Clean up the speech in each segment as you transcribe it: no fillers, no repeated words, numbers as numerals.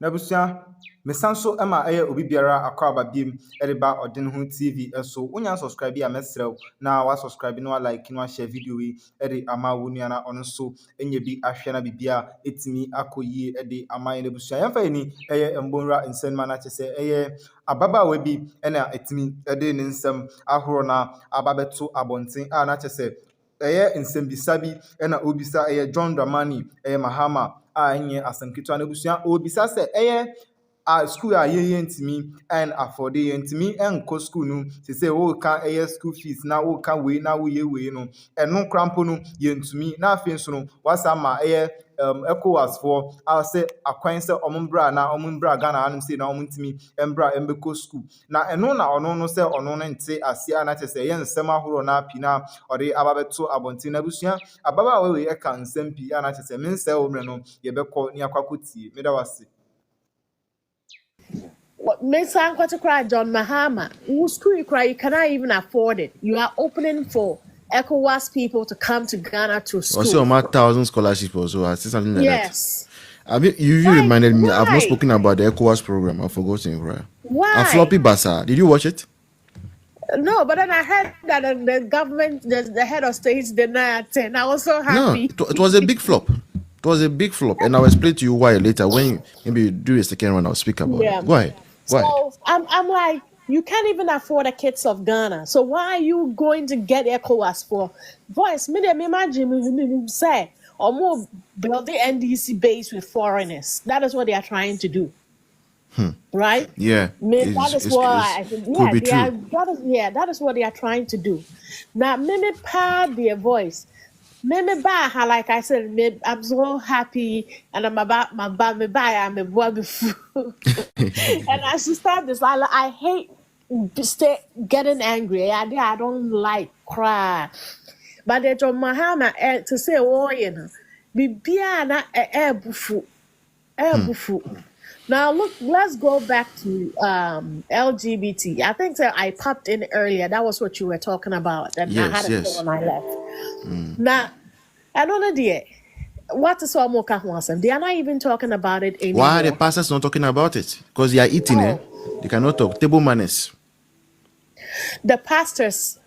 Nabusia mesanso ema obi biara akwaba biem ereba Odeneho TV so wonya subscribe ya mesrew na wa subscribe no like no share video wi ede ama wonu ana ono so enye bi ahwe na bibia etimi akoyie ede ama ye nabusia yemfa ni mbonra nsenma na chese ababa bi ena etimi ede ne nsem ahoro na ababeto abonten a na chese nsembisa bi ena obisa John Dramani Mahama enye asankito anabusia obisa se a school a ye ntimi and afford ye ntimi enko school no se wo ka school fees na wo ka we na wo ye we no eno krampo no ye ntimi na afi nso no wasa ma ECOWAS for I say akwan se omumbra na omumbra Ghana anum say na omuntimi embra embeko school na eno na ono no se ono no nte asia na chese ye nsem ahoro na pina ode ababeto abontin na busua ababa we ka nsem pi na chese mense omre no ye beko ni akwakotie meda wase. Miss Uncle cry John Mahama, who's school cry, you cannot even afford it. You are opening for ECOWAS people to come to Ghana to school. Also, 1,000 scholarships also. I see something like yes. that. I mean, you reminded me. I've not spoken about the ECOWAS program. I've forgotten. Right? Why? And Floppy Bassa. Did you watch it? No, but then I heard that the government, the head of state denied it, and I was so happy. No, it was a big flop. It was a big flop, and I'll explain to you why later. When maybe you do a second one, I'll speak about it. Go ahead. So I'm like, you can't even afford the kids of Ghana. So why are you going to get ECOWAS for? Voice, me imagine say, or more build the NDC base with foreigners. That is what they are trying to do. Right? Yeah. That is what I think. That is what they are trying to do. Now, me pad their voice. Me buy, like I said, I'm so happy, and I'm about my I'm a boy before. And as you start this, I hate getting angry. I don't like cry. But they told Mahama to say, oh, you know, be na bufu. Now look, let's go back to LGBT. I think that I popped in earlier. That was what you were talking about. And I had a phone when I left. Now, I don't know, dear. What is all more? They are not even talking about it anymore. Why are the pastors not talking about it? Because they are eating it. They cannot talk. Table manners. The pastors.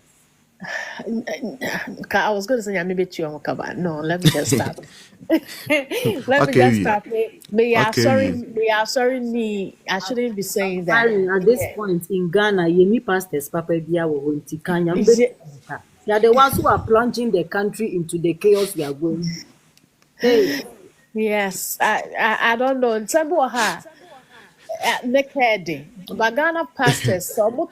I was going to say maybe no, let me just stop. Let me just stop. They are sorry me. I shouldn't be saying that. At this point in Ghana, Yemi pastors Papa Bia will they are the ones who are plunging the country into the chaos we are going. Hey. Yes, I don't know. In terms of her, but Ghana pastors, so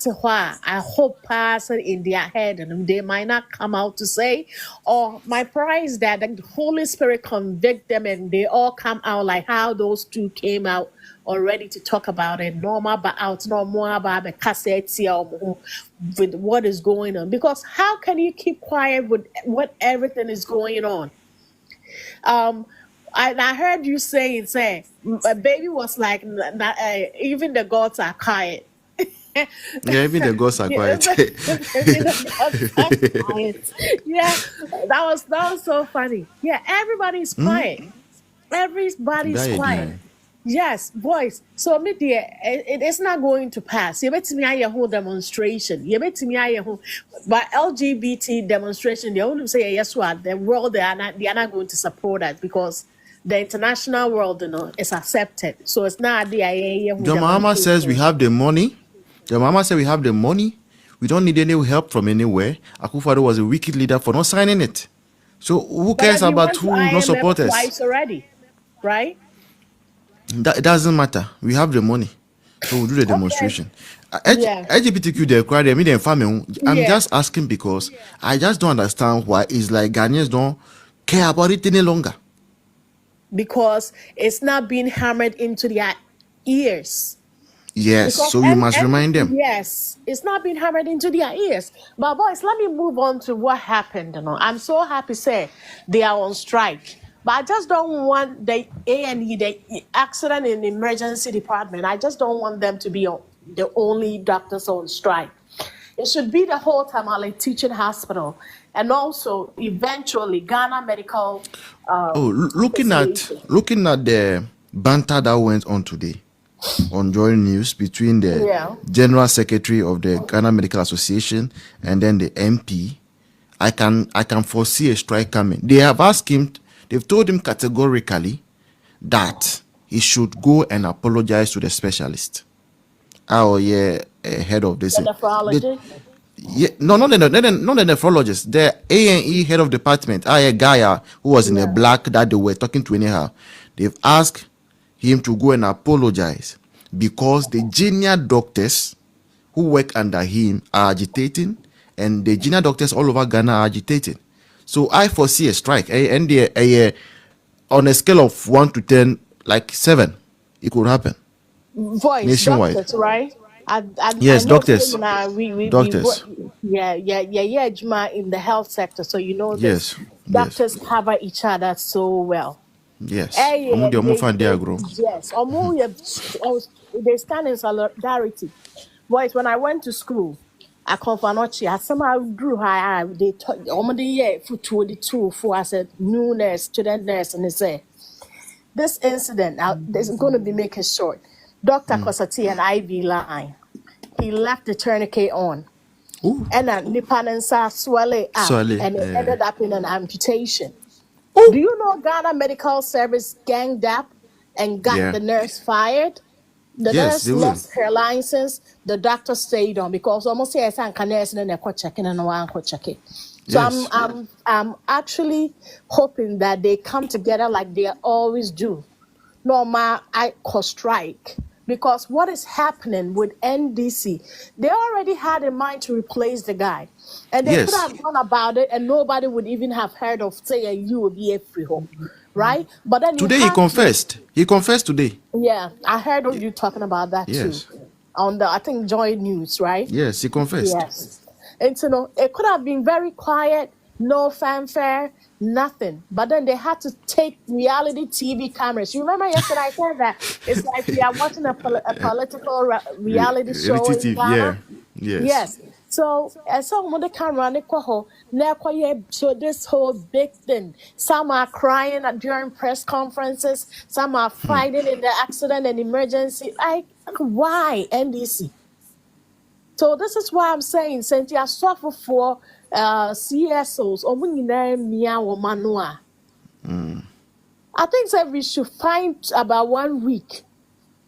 I hope pastor in their head and they might not come out to say, or my prayer is that the Holy Spirit convict them and they all come out like how those two came out already to talk about it. Normal, but out no more about the cassette with what is going on. Because how can you keep quiet with what everything is going on? I heard you say, a baby was like, even the gods are quiet. Yeah, even the gods are quiet. Yeah, that was so funny. Yeah, everybody's quiet. Everybody's quiet. Yes, boys. So me dear, it is not going to pass. You bet me I whole demonstration. You bet me I but LGBT demonstration. They only say yes, what the world they are not going to support us because the international world, is accepted. So it's not the John Mahama says we have the money. John Mahama said we have the money. We don't need any help from anywhere. Akufo-Addo was a wicked leader for not signing it. So who cares about who not support us? Twice already, right? It doesn't matter. We have the money. So we'll do the demonstration. LGBTQ, they cry, they meet their family. I'm just asking because I just don't understand why it's like Ghanaians don't care about it any longer. Because it's not being hammered into their ears. Yes, because so you must remind them. Yes, it's not being hammered into their ears. But boys, let me move on to what happened. I'm so happy to say they are on strike. But I just don't want the A&E, the accident and emergency department. I just don't want them to be the only doctors on strike. It should be the whole Tamale Teaching Hospital, and eventually Ghana Medical. Looking at the banter that went on today on Joy News between the General Secretary of the Ghana Medical Association and then the MP, I can foresee a strike coming. They have asked him, they've told him categorically that he should go and apologize to the specialist. Oh yeah, head of this. The nephrologist? Not the nephrologist. The A&E head of department, a guy who was in a black that they were talking to anyhow. They've asked him to go and apologize because the junior doctors who work under him are agitating, and the junior doctors all over Ghana are agitating. So I foresee a strike. And on a scale of 1 to 10, like 7, it could happen. Voice nationwide, doctors, right? Yes, I know doctors. Doctors. yeah, Juma in the health sector. So you know this. Yes. Doctors cover each other so well. Yes. Yes. They stand in solidarity. Boys, when I went to school, I come from Nochi. I somehow grew high. They taught the year for 22 for I said new nurse, student nurse, and they say this incident. Now, this is going to be making short. Dr. Kosati an IV line. He left the tourniquet on. Ooh. And then Nipanensa swelled up and it ended up in an amputation. Ooh. Do you know Ghana Medical Service ganged up and got the nurse fired? The nurse lost her license. The doctor stayed on because almost yes, I can nurse and then checking and one checking. So I'm actually hoping that they come together like they always do. Normal, I could strike. Because what is happening with NDC, they already had in mind to replace the guy. And they could have gone about it and nobody would even have heard of saying you will be a free home. Right? But then today he confessed. He confessed today. Yeah, I heard of you talking about that too. On the, I think, Joy News, right? Yes, he confessed. Yes. And so no, it could have been very quiet, no fanfare, nothing. But then they had to take reality TV cameras. You remember yesterday I said that it's like we are watching a political reality show in Ghana. Yes. So as someone the camera so this whole big thing. Some are crying during press conferences. Some are fighting in the accident and emergency. Like why NDC? So this is why I'm saying, since you suffer for CSOs, I think that we should find about 1 week.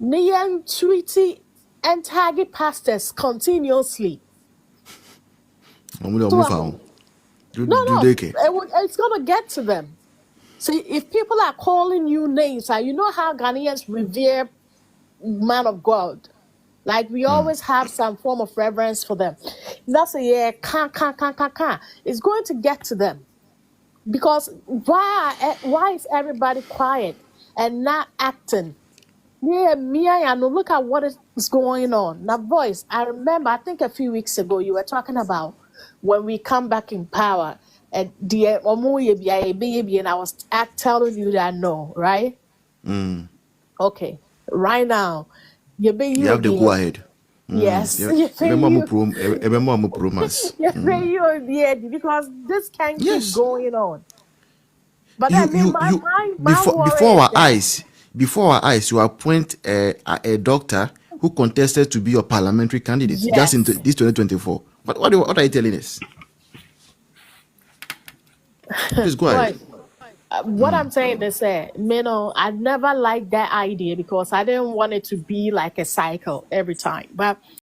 Nian treaty and target pastors continuously. No, it's gonna get to them. See, if people are calling you names, you know how Ghanaians revere man of God. Like we always have some form of reverence for them. That's it's going to get to them. Because why is everybody quiet and not acting? Yeah, Mia, look at what is going on. Now, boys, I remember, I think a few weeks ago, you were talking about when we come back in power, and I was telling you that no, right? Okay, right now, you have the go ahead. Yes. Because this can't keep going on. But before our eyes, you appoint a doctor who contested to be your parliamentary candidate just in this 2024. What are you telling us? Please go ahead. What I'm saying is that, I never liked that idea because I didn't want it to be like a cycle every time. But